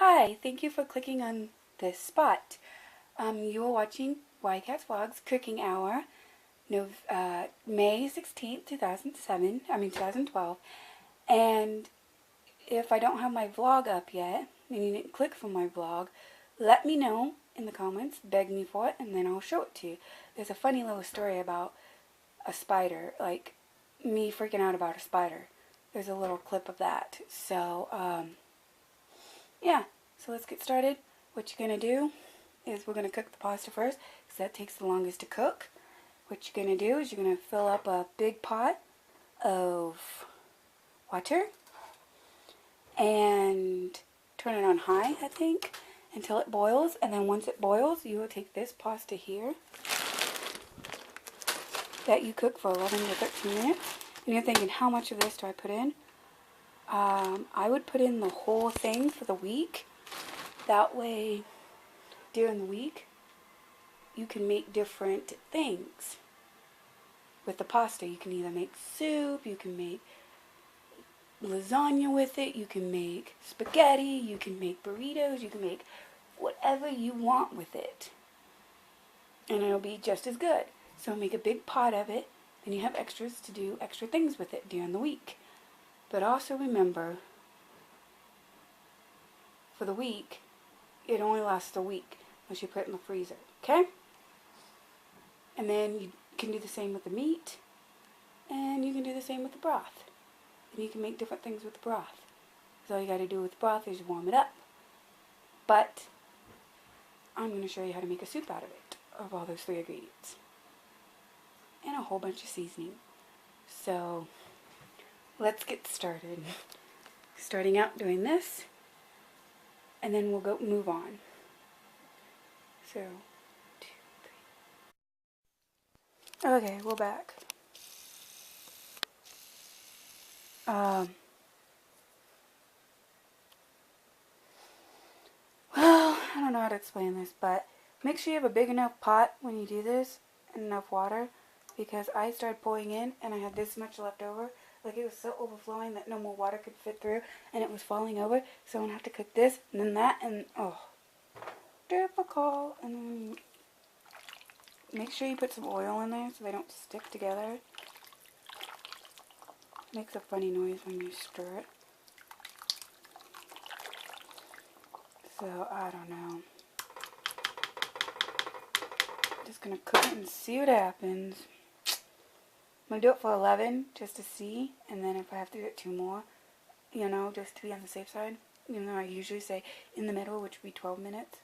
Hi, thank you for clicking on this spot. You are watching YCat's Vlogs Cooking Hour, May 16th, 2012. And if I don't have my vlog up yet, and you didn't click for my vlog, let me know in the comments, beg me for it, and then I'll show it to you. There's a funny little story about a spider, like me freaking out about a spider. There's a little clip of that. So, yeah, so let's get started. What you're going to do is we're going to cook the pasta first, because that takes the longest to cook. What you're going to do is you're going to fill up a big pot of water and turn it on high, I think, until it boils. And then once it boils, you will take this pasta here that you cook for 11 to 13 minutes. And you're thinking, how much of this do I put in? I would put in the whole thing for the week. That way, during the week, you can make different things with the pasta. You can either make soup, you can make lasagna with it, you can make spaghetti, you can make burritos, you can make whatever you want with it. And it'll be just as good. So make a big pot of it, and you have extras to do extra things with it during the week. But also remember, for the week, it only lasts a week once you put it in the freezer, okay? And then you can do the same with the meat, and you can do the same with the broth. And you can make different things with the broth. So all you got to do with the broth is warm it up. But I'm going to show you how to make a soup out of it, of all those 3 ingredients. And a whole bunch of seasoning. So let's get started. Starting out doing this, and then we'll move on. So, 2, 3. Okay, we're back. Well, I don't know how to explain this, but make sure you have a big enough pot when you do this, and enough water, because I started pouring in, and I had this much left over. Like, it was so overflowing that no more water could fit through, and it was falling over. So I'm going to have to cook this, and then that, and oh, difficult. And then make sure you put some oil in there so they don't stick together. Makes a funny noise when you stir it. So, I don't know. Just going to cook it and see what happens. I'm going to do it for 11 just to see, and then if I have to do it 2 more, you know, just to be on the safe side. Even though I usually say in the middle, which would be 12 minutes.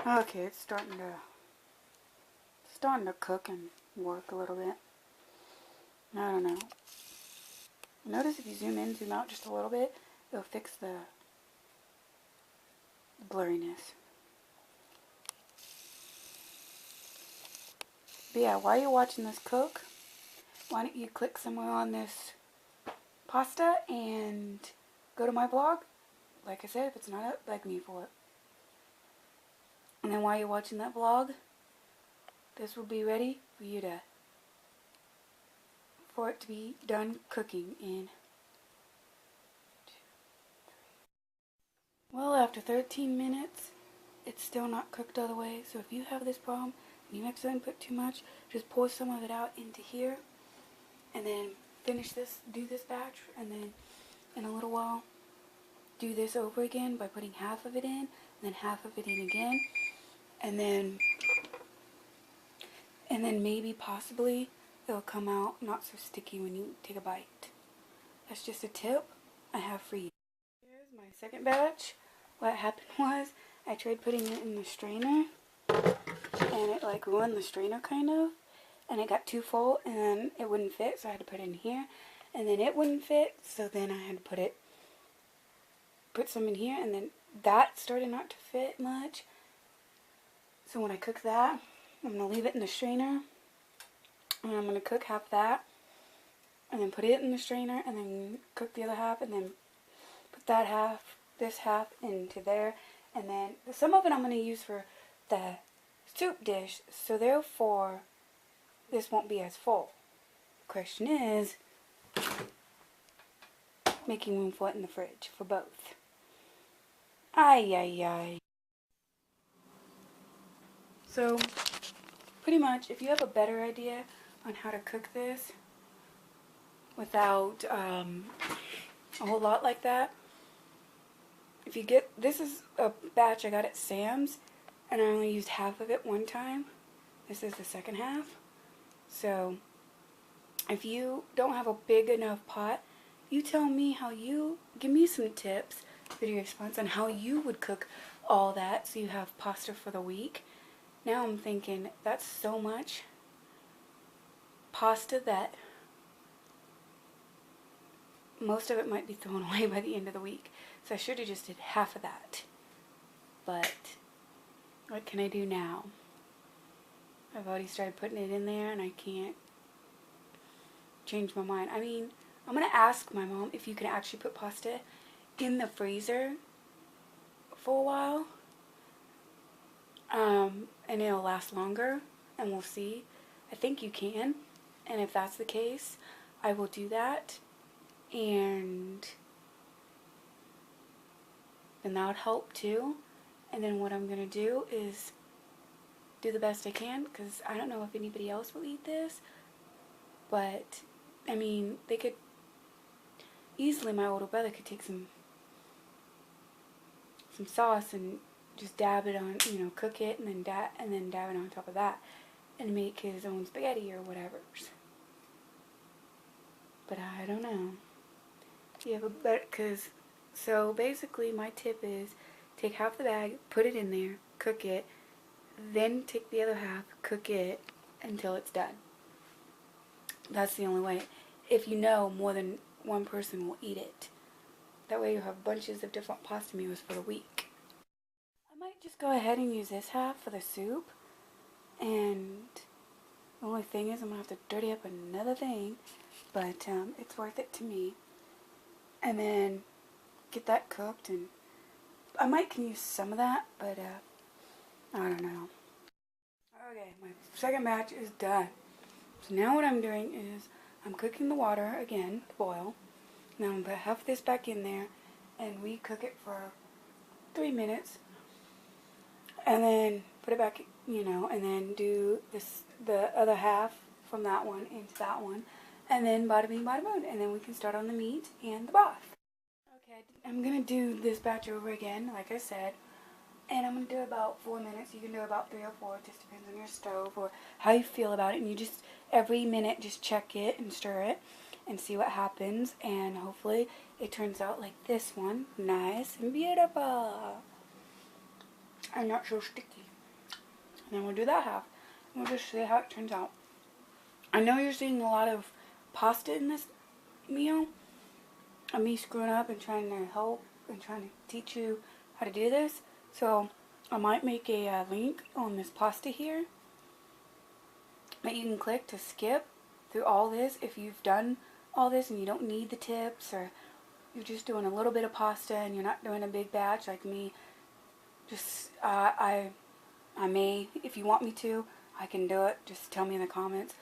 Okay, it's starting to cook and work a little bit. I don't know. Notice if you zoom in, zoom out just a little bit, it'll fix the blurriness. But yeah, while you're watching this cook, why don't you click somewhere on this pasta and go to my blog. Like I said, if it's not up, beg me for it. And then while you're watching that vlog, this will be ready for you for it to be done cooking in 2, 3. Well, after 13 minutes, it's still not cooked all the way. So if you have this problem and you accidentally put too much, just pour some of it out into here, and then finish this, do this batch, and then in a little while, do this over again by putting half of it in, and then half of it in again. And then maybe, possibly, it'll come out not so sticky when you take a bite. That's just a tip I have for you. Here's my second batch. What happened was, I tried putting it in the strainer, and it like ruined the strainer kind of, and it got too full, and then it wouldn't fit, so I had to put it in here, and then it wouldn't fit, so then I had to put some in here, and then that started not to fit much. So when I cook that, I'm going to leave it in the strainer, and I'm going to cook half that, and then put it in the strainer, and then cook the other half, and then put that half, this half into there, and then some of it I'm going to use for the soup dish, so therefore this won't be as full. The question is making room for it in the fridge for both. Ay, ay, ay. So, pretty much, if you have a better idea on how to cook this without a whole lot like that, if you get, this is a batch I got at Sam's, and I only used half of it one time. This is the second half. So, if you don't have a big enough pot, you tell me how you, give me some tips, video response on how you would cook all that so you have pasta for the week. Now I'm thinking, that's so much pasta that most of it might be thrown away by the end of the week. So I should have just did half of that. But what can I do now? I've already started putting it in there and I can't change my mind. I mean, I'm going to ask my mom if you can actually put pasta in the freezer for a while. And it'll last longer, and we'll see. I think you can, and if that's the case, I will do that, and then that would help too. And then what I'm going to do is do the best I can, because I don't know if anybody else will eat this, but, I mean, they could, easily my older brother could take some sauce and just dab it on, you know, cook it and then dab it on top of that and make his own spaghetti or whatever. But I don't know. Yeah, but because, so basically my tip is take half the bag, put it in there, cook it, then take the other half, cook it until it's done. That's the only way. If you know more than one person will eat it. That way you have bunches of different pasta meals for the week. I might just go ahead and use this half for the soup. And the only thing is I'm going to have to dirty up another thing. But it's worth it to me. And then get that cooked. And I might can use some of that, but I don't know. Okay, my second batch is done. So now what I'm doing is I'm cooking the water again to boil. Now I'm going to put half this back in there and we cook it for 3 minutes. And then put it back, you know, and then do this, the other half from that one into that one. And then bada bing, bada boom. And then we can start on the meat and the broth. Okay, I'm going to do this batch over again, like I said. And I'm going to do about 4 minutes. You can do about 3 or 4. It just depends on your stove or how you feel about it. And you just, every minute, just check it and stir it and see what happens. And hopefully it turns out like this one. Nice and beautiful. And not so sticky. And then we'll do that half. And we'll just see how it turns out. I know you're seeing a lot of pasta in this meal. And me screwing up and trying to help and trying to teach you how to do this. So I might make a link on this pasta here that you can click to skip through all this if you've done all this and you don't need the tips, or you're just doing a little bit of pasta and you're not doing a big batch like me. Just I may, if you want me to, I can do it. Just tell me in the comments.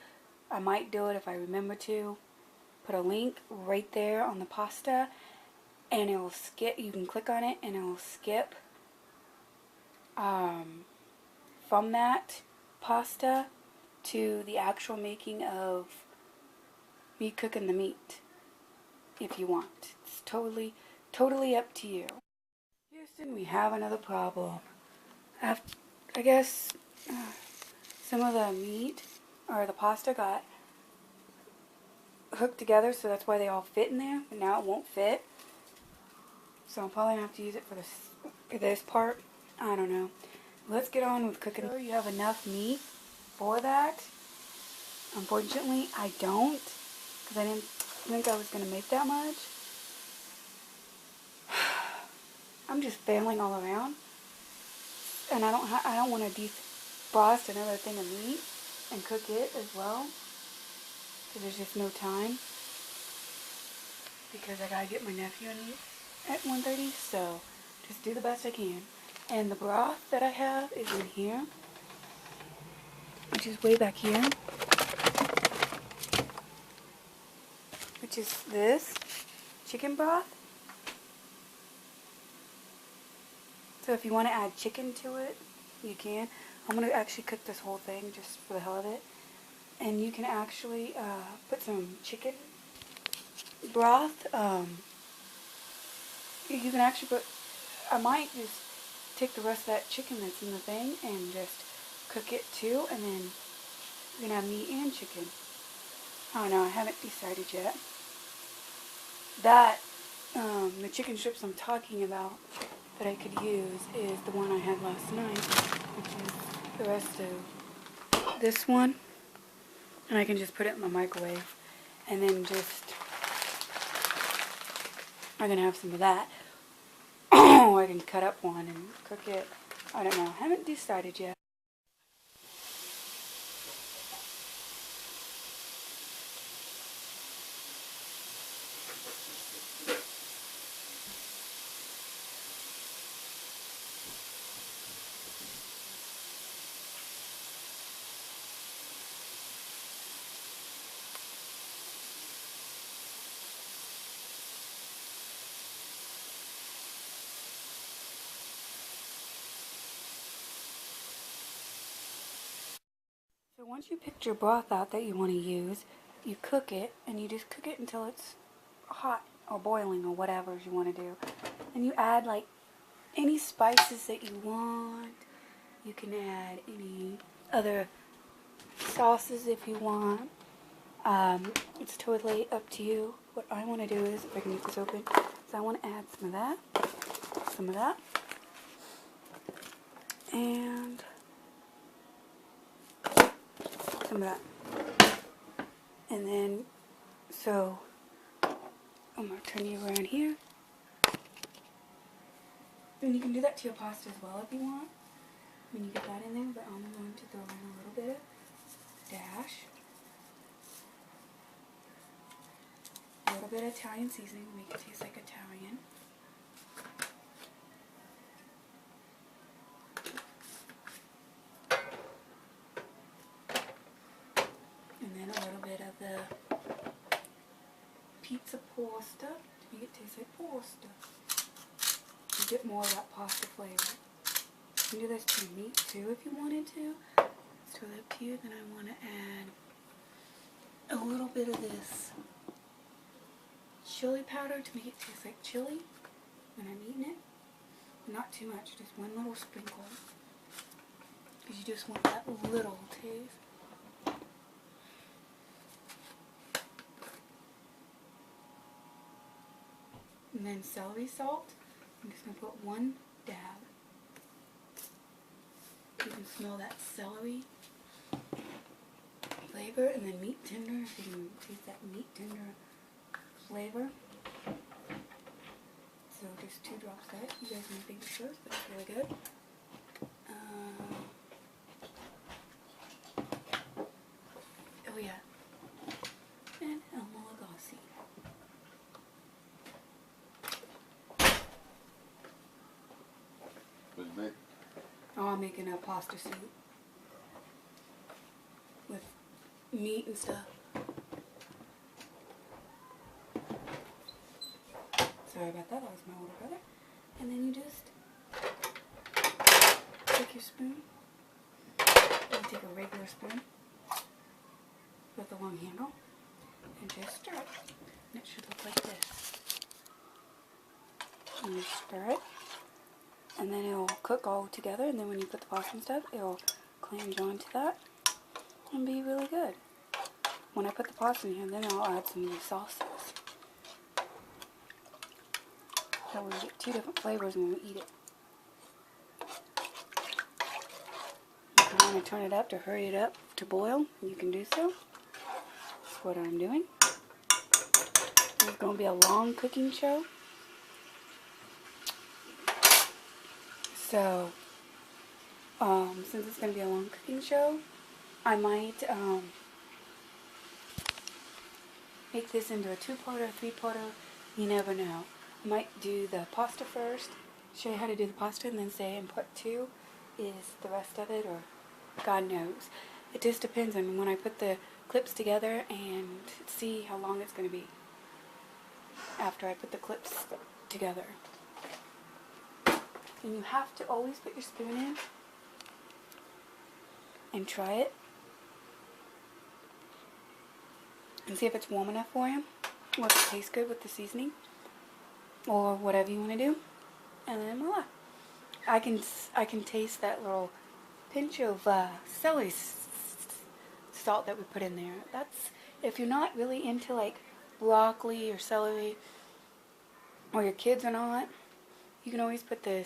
I might do it if I remember to. Put a link right there on the pasta and it will skip. You can click on it and it will skip from that pasta to the actual making of me cooking the meat, if you want. It's totally up to you. Houston, we have another problem. I guess some of the meat or the pasta got hooked together, so that's why they all fit in there, but now it won't fit. So I'm probably going to have to use it for this part. I don't know. Let's get on with cooking. So you have enough meat for that. Unfortunately, I don't, because I didn't think I was going to make that much. I'm just failing all around, and I don't want to defrost another thing of meat and cook it as well. Because there's just no time. Because I gotta get my nephew and niece at 1:30, so just do the best I can. And the broth that I have is in here, which is way back here, which is this chicken broth. So if you want to add chicken to it, you can. I'm going to actually cook this whole thing just for the hell of it. And you can actually put some chicken broth. You can actually put, I might just take the rest of that chicken that's in the thing and just cook it too. And then you're going to have meat and chicken. I don't know, I haven't decided yet. That, the chicken strips I'm talking about that I could use is the one I had last night, which is the rest of this one. And I can just put it in the microwave and then just, I'm going to have some of that. Or I can cut up one and cook it. I don't know, I haven't decided yet. So once you picked your broth out that you want to use, you cook it, and you just cook it until it's hot or boiling or whatever you want to do. And you add like any spices that you want. You can add any other sauces if you want. It's totally up to you. What I want to do is, if I can get this open, is I want to add some of that, and some of that. And then, so, I'm going to turn you around here. And you can do that to your pasta as well if you want. When you get that in there, but I'm going to throw in a little bit of dash. A little bit of Italian seasoning to make it taste like Italian. And then a little bit of the pizza pasta to make it taste like pasta. You get more of that pasta flavor. You can do this to meat too if you wanted to. It's totally up to you. Then I want to add a little bit of this chili powder to make it taste like chili when I'm eating it. Not too much, just one little sprinkle. Because you just want that little taste. And then celery salt. I'm just going to put one dab. You can smell that celery flavor, and then meat tender. You can taste that meat tender flavor. So just 2 drops of that. You guys might think it's gross, but it's really good. Oh yeah. And Elmo Lagasse. What'd you make? Oh, I'm making a pasta soup with meat and stuff. Sorry about that, that was my older brother. And then you just take your spoon. You take a regular spoon with a long handle and just stir it. And it should look like this. And you stir it. And then it'll cook all together, and then when you put the pasta and stuff, it'll cling onto that and be really good. When I put the pasta in here, then I'll add some of the sauces. So we get 2 different flavors when we eat it. If you want to turn it up to hurry it up to boil, you can do so. That's what I'm doing. This is going to be a long cooking show. So, since it's going to be a long cooking show, I might make this into a 2-parter, 3-parter. You never know. I might do the pasta first, show you how to do the pasta, and then say in part 2 is the rest of it, or God knows. It just depends on when I put the clips together and see how long it's going to be after I put the clips together. And you have to always put your spoon in and try it and see if it's warm enough for you, or if it tastes good with the seasoning, or whatever you want to do. And then voila, I can taste that little pinch of celery salt that we put in there. That's if you're not really into like broccoli or celery, or your kids are not, you can always put the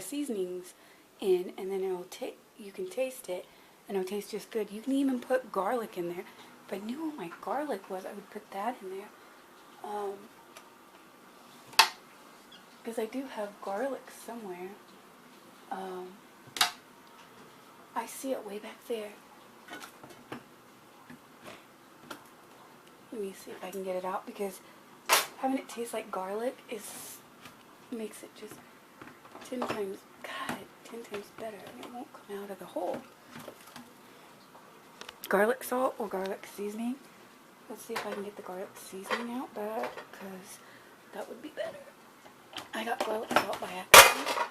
seasonings in, and then you can taste it, and it'll taste just good. You can even put garlic in there. If I knew what my garlic was, I would put that in there. Because I do have garlic somewhere. I see it way back there. Let me see if I can get it out, because having it taste like garlic makes it just 10 times better, and it won't come out of the hole. Garlic salt or garlic seasoning. Let's see if I can get the garlic seasoning out back, because that would be better. I got garlic salt by accident.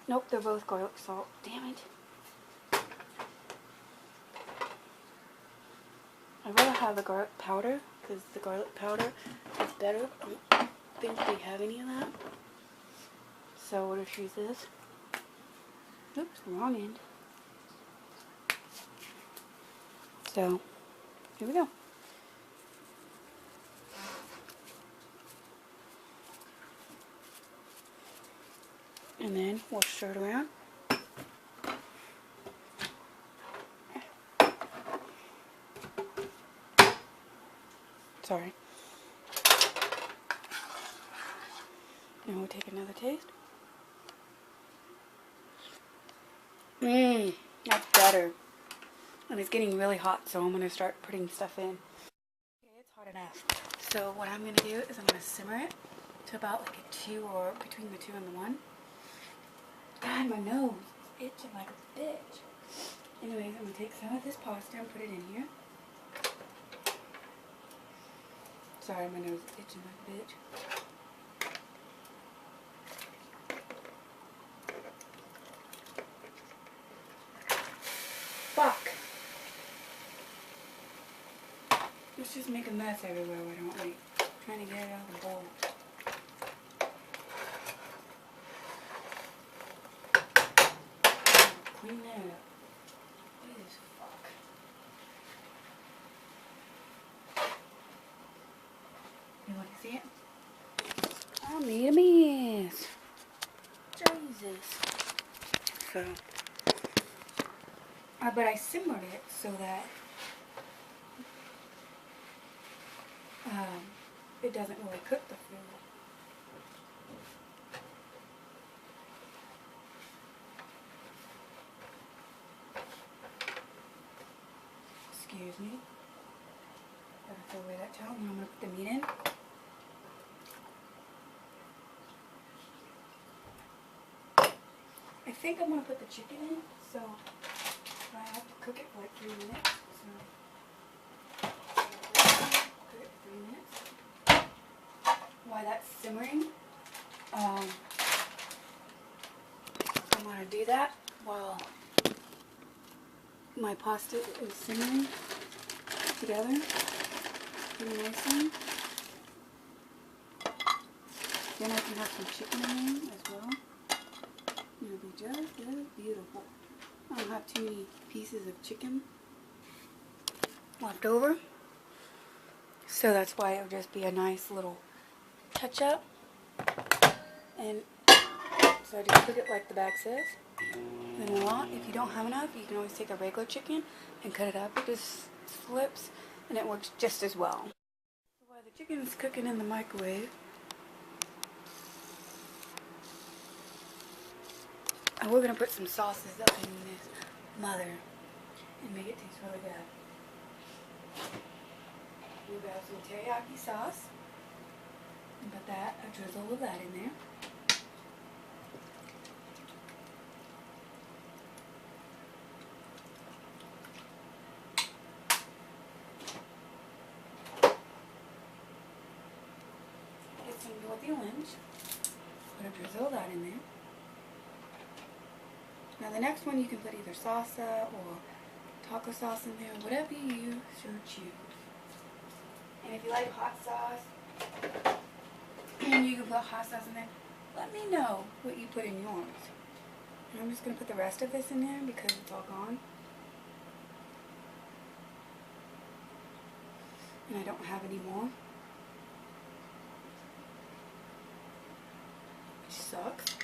Nope, they're both garlic salt. Damn it. I'd rather have the garlic powder, because the garlic powder is better. I don't think we have any of that. So we'll just use this. Oops, wrong end. So, here we go. And then we'll stir it around. Sorry. And we'll take another taste. That's better. And it's getting really hot, so I'm going to start putting stuff in. Okay, it's hot enough. So what I'm going to do is I'm going to simmer it to about like a 2, or between the 2 and the 1. God, my nose is itching like a bitch. Anyways, I'm going to take some of this pasta and put it in here. Sorry, my nose is itching like a bitch. Fuck. Let's just make a mess everywhere, why don't we? Trying to get it out of the bowl. Clean that up. Jesus fuck. You want to see it? I made a mess. Jesus. So, but I simmered it so that it doesn't really cook the food. Excuse me. Gotta throw away that towel, and I'm gonna put the meat in. I think I'm gonna put the chicken in, so I have to cook it for like 3 minutes. So cook it for 3 minutes. While that's simmering, I'm gonna do that while my pasta is simmering together pretty nicely. Then I can have some chicken in as well. It'll be just as beautiful. I don't have too many pieces of chicken left over, so that's why it'll just be a nice little touch up. And so I just cook it like the bag says. And voila, if you don't have enough, you can always take a regular chicken and cut it up. It just flips, and it works just as well. So while the chicken is cooking in the microwave, And we're going to put some sauces up in this mother and make it taste really good. We grab some teriyaki sauce and put a drizzle of that in there. Get some Northern orange. Put a drizzle of that in there. Now the next one you can put either salsa or taco sauce in there, whatever you so choose. And if you like hot sauce, you can put hot sauce in there. Let me know what you put in yours. And I'm just going to put the rest of this in there because it's all gone. And I don't have any more. Which sucks.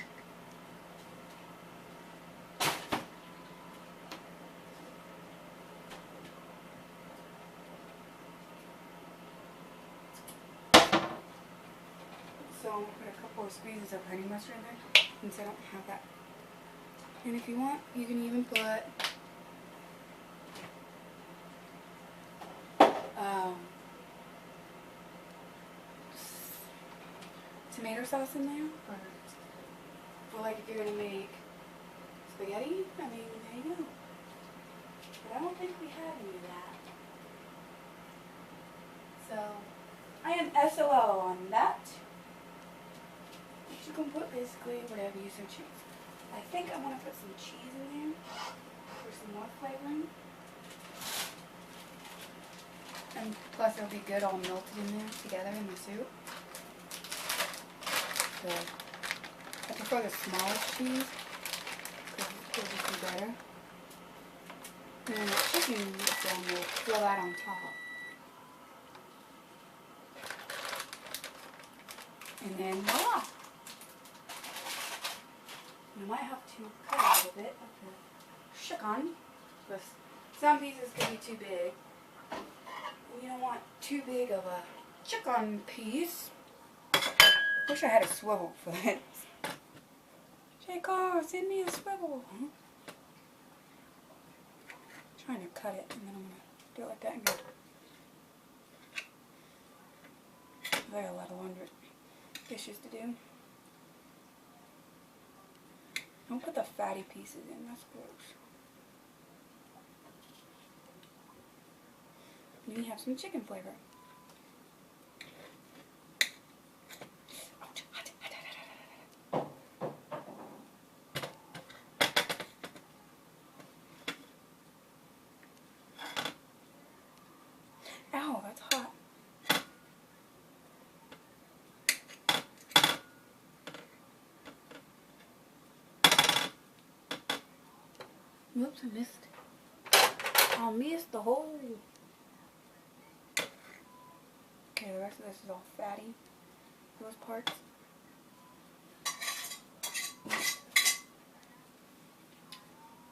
So I'm going to put a couple of squeezes of honey mustard in there since I don't have that. And if you want, you can even put tomato sauce in there. For like if you're going to make spaghetti, I mean, there you go. But I don't think we have any of that. So, I am SOL on that. You can put basically whatever you so choose. I think I want to put some cheese in there for some more flavoring. And plus it'll be good all melted in there together in the soup. So I prefer the smallest cheese because it'll just be better. And then the chicken will fill out on top. And then voila! You might have to cut a little bit of the chicken, because some pieces can be too big. And you don't want too big of a chicken piece. Wish I had a swivel for this. J-Car, send me a swivel. Trying to cut it, and then I'm going to do it like that and go. I got a lot of laundry dishes to do. Don't put the fatty pieces in, that's gross. And then you have some chicken flavor. Ow, that's hot. Whoops, I missed. I missed the hole. Okay, the rest of this is all fatty. Those parts.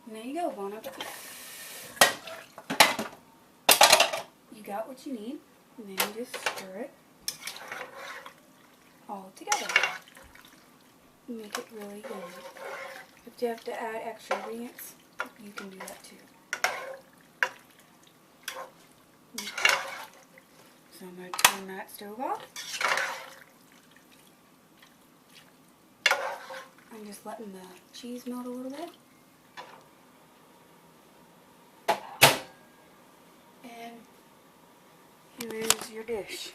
And there you go, bon appetit. You got what you need, and then you just stir it all together. Make it really good. If you have to add extra ingredients, you can do that too. So I'm going to turn that stove off. I'm just letting the cheese melt a little bit. And here is your dish.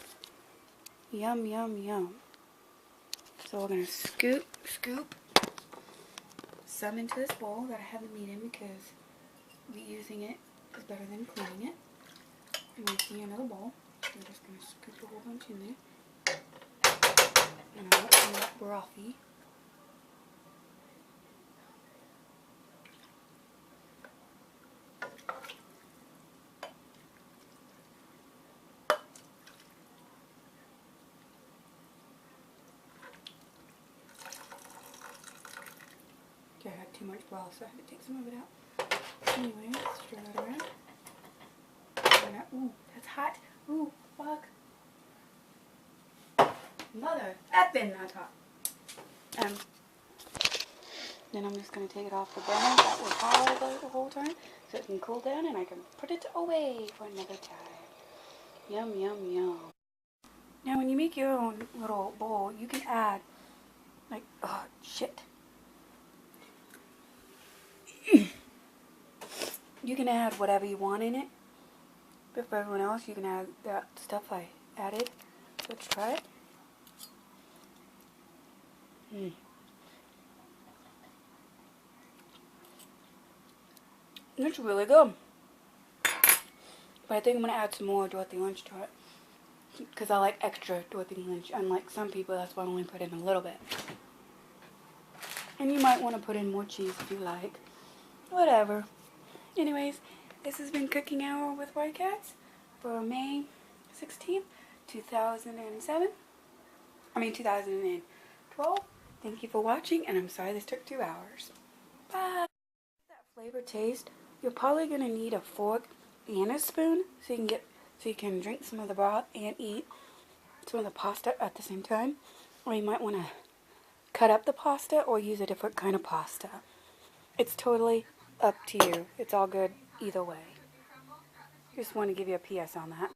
Yum, yum, yum. So we're going to scoop some into this bowl that I have the meat in because reusing it is better than cleaning it. And making another bowl. I'm just going to scoop a whole bunch in there. And I'll let some of that brothy. Okay, I had too much broth, so I had to take some of it out. Anyway, stir that around. Ooh, that's hot. Ooh, fuck. Mother effing, that's hot. Then I'm just going to take it off the burner that was hot the whole time so it can cool down and I can put it away for another time. Yum, yum, yum. Now when you make your own little bowl, you can add, like, oh, shit. You can add whatever you want in it. But for everyone else, you can add that stuff I added. So let's try it. It's really good. But I think I'm going to add some more Dorothy Lynch to it. Because I like extra Dorothy Lynch. Unlike some people, that's why I only put in a little bit. And you might want to put in more cheese if you like. Whatever. Anyways, this has been Cooking Hour with White Cats for May 16th, 2012. Thank you for watching, and I'm sorry this took 2 hours. Bye. That flavor taste, you're probably going to need a fork and a spoon so you can drink some of the broth and eat some of the pasta at the same time. Or you might want to cut up the pasta or use a different kind of pasta. It's totally up to you. It's all good either way. Just want to give you a PS on that.